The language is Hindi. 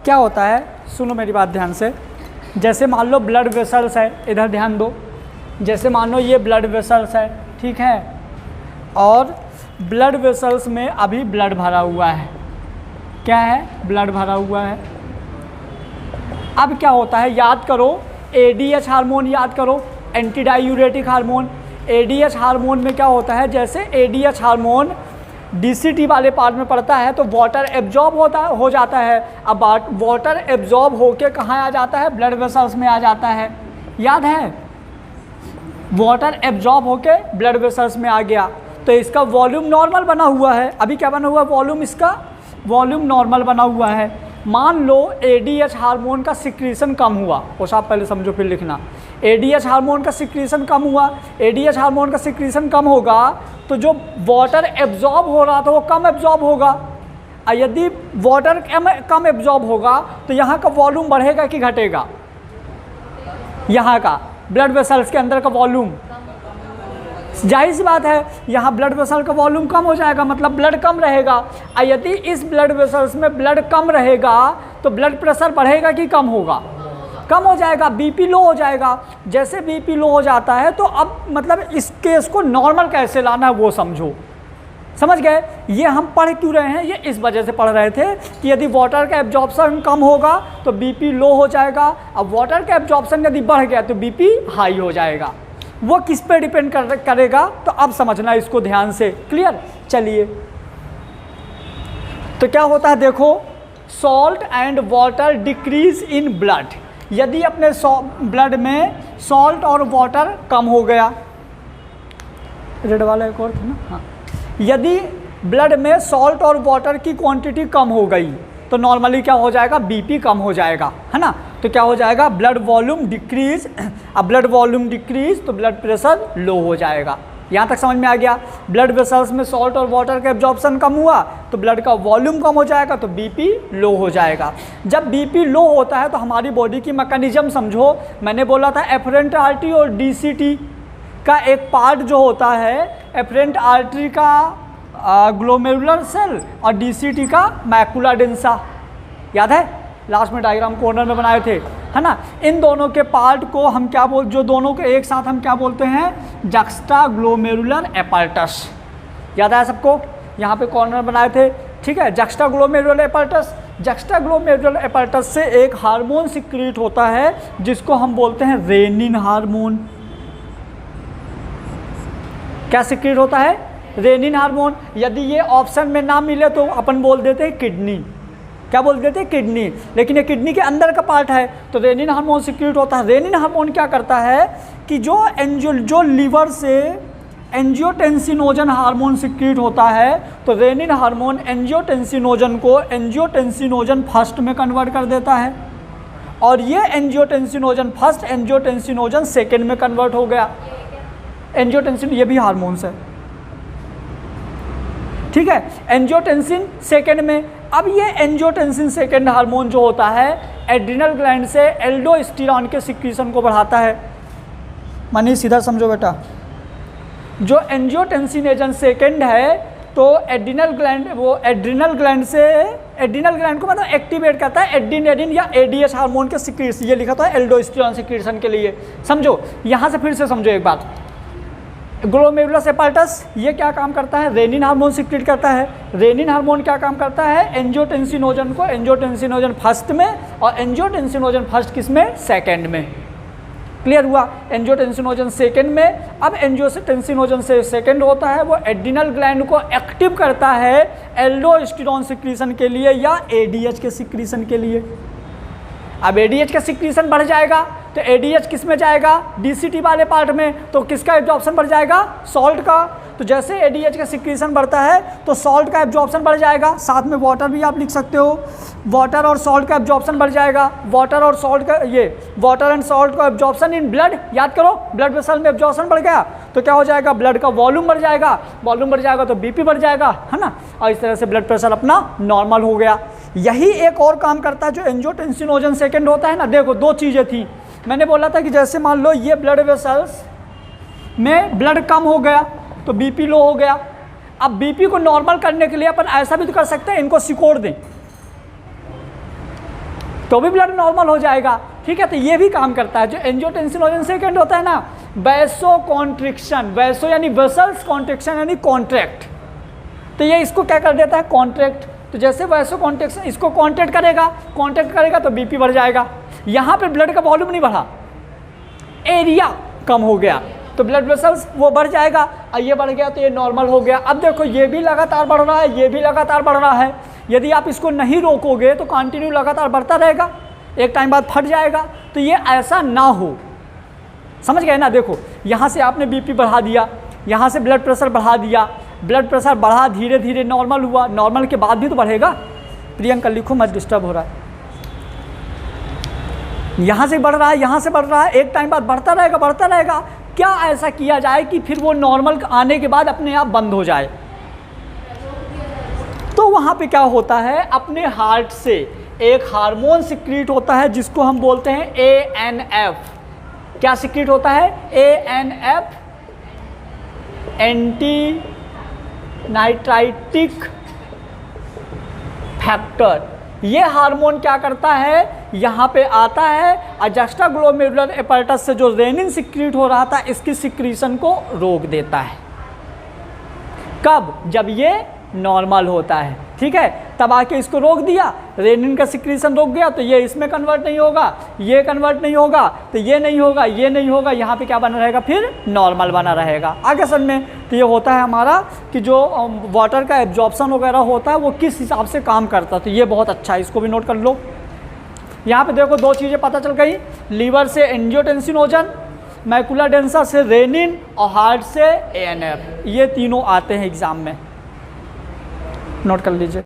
क्या होता है, सुनो मेरी बात ध्यान से। जैसे मान लो ब्लड वेसल्स है, इधर ध्यान दो। जैसे मान लो ये ब्लड वेसल्स है, ठीक है, और ब्लड वेसल्स में अभी ब्लड भरा हुआ है। क्या है? ब्लड भरा हुआ है। अब क्या होता है, याद करो, एडीएच हार्मोन याद करो, anti diuretic hormone. ADH hormone में क्या होता है, जैसे एडीएच हार्मोन डीसीटी वाले पार्ट में पड़ता है तो वाटर एब्जॉर्ब हो जाता है। अब वाटर एब्जॉर्ब होके कहाँ आ जाता है? ब्लड वेसल्स में आ जाता है। याद है? वाटर एब्जॉर्ब होके ब्लड वेसल्स में आ गया तो इसका वॉल्यूम नॉर्मल बना हुआ है। अभी क्या बना हुआ है? वॉल्यूम, इसका वॉल्यूम नॉर्मल बना हुआ है। मान लो एडीएच हार्मोन का सिक्रीशन कम हुआ, वो आप पहले समझो फिर लिखना। एडीएच हार्मोन का सिक्रीशन कम हुआ, एडीएच हार्मोन का सिक्रीशन कम होगा तो जो वाटर एब्जॉर्ब हो रहा था वो कम एब्जॉर्ब होगा। और यदि वाटर कम एब्जॉर्ब होगा तो यहाँ का वॉल्यूम बढ़ेगा कि घटेगा? यहाँ का ब्लड वेसल्स के अंदर का वॉल्यूम, जाहिर सी बात है, यहाँ ब्लड वेसल का वॉल्यूम कम हो जाएगा, मतलब ब्लड कम रहेगा। और यदि इस ब्लड वेसल्स में ब्लड कम रहेगा तो ब्लड प्रेशर बढ़ेगा कि कम होगा? कम हो जाएगा, बीपी लो हो जाएगा। जैसे बीपी लो हो जाता है तो अब मतलब इस केस को नॉर्मल कैसे लाना है वो समझो। समझ गए? ये हम पढ़ क्यों रहे हैं? ये इस वजह से पढ़ रहे थे कि यदि वाटर का एब्जॉर्प्शन कम होगा तो बीपी लो हो जाएगा। अब वाटर का एब्जॉर्प्शन यदि बढ़ गया तो बीपी हाई हो जाएगा। वो किस पे डिपेंड करेगा? तो अब समझना इसको ध्यान से। क्लियर? चलिए, तो क्या होता है देखो, salt and water decrease in blood. यदि अपने ब्लड में सॉल्ट और वाटर कम हो गया, रेड वाला एक और था ना, हाँ, यदि ब्लड में सॉल्ट और वाटर की क्वांटिटी कम हो गई तो नॉर्मली क्या हो जाएगा? बीपी कम हो जाएगा, है ना। तो क्या हो जाएगा? Blood volume decrease. अब ब्लड वॉल्यूम डिक्रीज तो ब्लड प्रेशर लो हो जाएगा। यहाँ तक समझ में आ गया? ब्लड वेसल्स में सॉल्ट और वाटर का एब्जॉर्प्शन कम हुआ तो ब्लड का वॉल्यूम कम हो जाएगा तो बीपी लो हो जाएगा। जब बीपी लो होता है तो हमारी बॉडी की मैकेनिज्म समझो। मैंने बोला था एफरेंट आर्टरी और डीसीटी का एक पार्ट जो होता है, एफरेंट आर्टरी का ग्लोमेरुलर सेल और डीसीटी का मैकुला डेंसा। याद है? लास्ट में डायग्राम कॉर्नर में बनाए थे, है ना। इन दोनों के पार्ट को हम क्या जो दोनों के एक साथ हम क्या बोलते हैं? Juxtaglomerular apparatus. याद आया सबको? यहाँ पे कॉर्नर बनाए थे, ठीक है। जक्स्टाग्लोमेरुलर एपैरेटस, जक्स्टाग्लोमेरुलर एपैरेटस से एक हार्मोन सिक्रीट होता है जिसको हम बोलते हैं रेनिन हार्मोन। क्या सिक्रीट होता है? Renin hormone. यदि ये ऑप्शन में ना मिले तो अपन बोल देते हैं किडनी। क्या बोल देते हैं? किडनी। लेकिन ये किडनी के अंदर का पार्ट है तो रेनिन हार्मोन सिक्रीट होता है। रेनिन हार्मोन क्या करता है कि जो लीवर से एंजियोटेंसिनोजन हार्मोन सिक्रीट होता है तो रेनिन हार्मोन एंजियोटेंसिनोजन को एंजियोटेंसिनोजन फर्स्ट में कन्वर्ट कर देता है और ये एंजियोटेंसिनोजन फर्स्ट एंजियोटेंसिनोजन सेकेंड में कन्वर्ट हो गया। एंजियोटेंसिन ये भी हार्मोन्स है, ठीक है। एंजियोटेंसिन सेकेंड में। अब ये एंजियोटेंसिन सेकेंड हार्मोन जो होता है एड्रिनल ग्लैंड से एल्डोस्टेरोन के सिक्रीशन को बढ़ाता है। मानिए सीधा समझो बेटा, जो एंजियोटेंसिन एजेंट सेकेंड है तो एड्रिनल ग्लैंड को मतलब एक्टिवेट करता है एड्रिनेलिन या एडीएच हार्मोन के सिक्रीशन। ये लिखा था एल्डोस्टेरोन सिक्रीशन के लिए। समझो, यहाँ से फिर से समझो एक बात। ग्लोमेरुलर एपैरेटस ये क्या काम करता है? रेनिन हार्मोन सिक्रीट करता है। रेनिन हार्मोन क्या काम करता है? एंजियोटेंसिनोजन को एंजियोटेंसिनोजन फर्स्ट में और एंजियोटेंसिनोजन फर्स्ट किस में? सेकेंड में। क्लियर हुआ? एंजियोटेंसिनोजन सेकेंड में। अब एंजियोटेंसिनोजन से सेकेंड होता है वो एड्रिनल ग्लैंड को एक्टिव करता है एल्डोस्टेरोन सिक्रीशन के लिए या एडीएच के सिक्रीशन के लिए। अब एडीएच का सिक्रीशन बढ़ जाएगा तो एडीएच किस में जाएगा? डीसीटी वाले पार्ट में। तो किसका एब्जॉर्प्शन बढ़ जाएगा? सॉल्ट का। तो जैसे एडीएच का सिक्रीशन बढ़ता है तो सॉल्ट का एब्जॉर्प्शन बढ़ जाएगा। साथ में वाटर भी आप लिख सकते हो, वाटर और सॉल्ट का एब्जॉर्प्शन बढ़ जाएगा। वाटर और सॉल्ट का वाटर एंड सॉल्ट का एब्जॉर्प्शन इन ब्लड। याद करो, ब्लड वेसल में एब्जॉर्प्शन बढ़ गया तो क्या हो जाएगा? ब्लड का वॉल्यूम बढ़ जाएगा। वॉल्यूम बढ़ जाएगा तो बीपी बढ़ जाएगा, है ना। और इस तरह से ब्लड प्रेशर अपना नॉर्मल हो गया। यही एक और काम करता है जो एंजियोटेंसिनोजन सेकेंड होता है ना। देखो, दो चीज़ें थी। मैंने बोला था कि जैसे मान लो ये ब्लड वेसल्स में ब्लड कम हो गया तो बीपी लो हो गया। अब बीपी को नॉर्मल करने के लिए अपन ऐसा भी तो कर सकते हैं, इनको सिकोड़ दें तो भी ब्लड नॉर्मल हो जाएगा, ठीक है। तो ये भी काम करता है। जो एंजियोटेंसिनोजन सेकेंड होता है ना, वैसो कॉन्ट्रिक्शन, वैसो यानी वेसल्स, कॉन्ट्रिक्शन यानी कॉन्ट्रैक्ट, तो ये इसको क्या कर देता है, कॉन्ट्रैक्ट। तो जैसे वैसो कॉन्ट्रैक्शन इसको कॉन्ट्रैक्ट करेगा तो बीपी बढ़ जाएगा। यहाँ पे ब्लड का वॉल्यूम नहीं बढ़ा, एरिया कम हो गया तो ब्लड वेसल्स वो बढ़ जाएगा, और ये बढ़ गया तो ये नॉर्मल हो गया। अब देखो ये भी लगातार बढ़ रहा है, ये भी लगातार बढ़ रहा है। यदि आप इसको नहीं रोकोगे तो कंटिन्यू लगातार बढ़ता रहेगा, एक टाइम बाद फट जाएगा। तो ये ऐसा ना हो, समझ गए ना। देखो यहाँ से आपने बीपी बढ़ा दिया, यहाँ से ब्लड प्रेशर बढ़ा दिया, ब्लड प्रेशर बढ़ा, धीरे धीरे नॉर्मल हुआ, नॉर्मल के बाद भी तो बढ़ेगा। प्रियंका लिखो मत, डिस्टर्ब हो रहा है। यहाँ से बढ़ रहा है, यहाँ से बढ़ रहा है, एक टाइम बाद बढ़ता रहेगा, बढ़ता रहेगा। क्या ऐसा किया जाए कि फिर वो नॉर्मल आने के बाद अपने आप बंद हो जाए? तो वहाँ पे क्या होता है, अपने हार्ट से एक हार्मोन सिक्रीट होता है जिसको हम बोलते हैं ANF। क्या सिक्रीट होता है? ANF, anti natriuretic factor. ये हार्मोन क्या करता है, यहाँ पे आता है और जुक्स्टाग्लोमेरुलर एपर्टस से जो रेनिन सिक्रीट हो रहा था इसकी सिक्रीशन को रोक देता है। कब? जब ये नॉर्मल होता है, ठीक है। तब आके इसको रोक दिया, रेनिन का सिक्रीशन रोक गया तो ये इसमें कन्वर्ट नहीं होगा, ये कन्वर्ट नहीं होगा तो ये नहीं होगा, ये नहीं होगा, यहाँ पे क्या बना रहेगा, फिर नॉर्मल बना रहेगा। आगे समझ में तो ये होता है हमारा कि जो वाटर का एब्जॉर्प्शन वगैरह होता है वो किस हिसाब से काम करता है। तो ये बहुत अच्छा है, इसको भी नोट कर लो। यहाँ पे देखो दो चीज़ें पता चल गई, लीवर से एंजियोटेंसिनोजन, मैकुला डेंसा से रेनिन और हार्ट से ANF, ये तीनों आते हैं एग्जाम में, नोट कर लीजिए।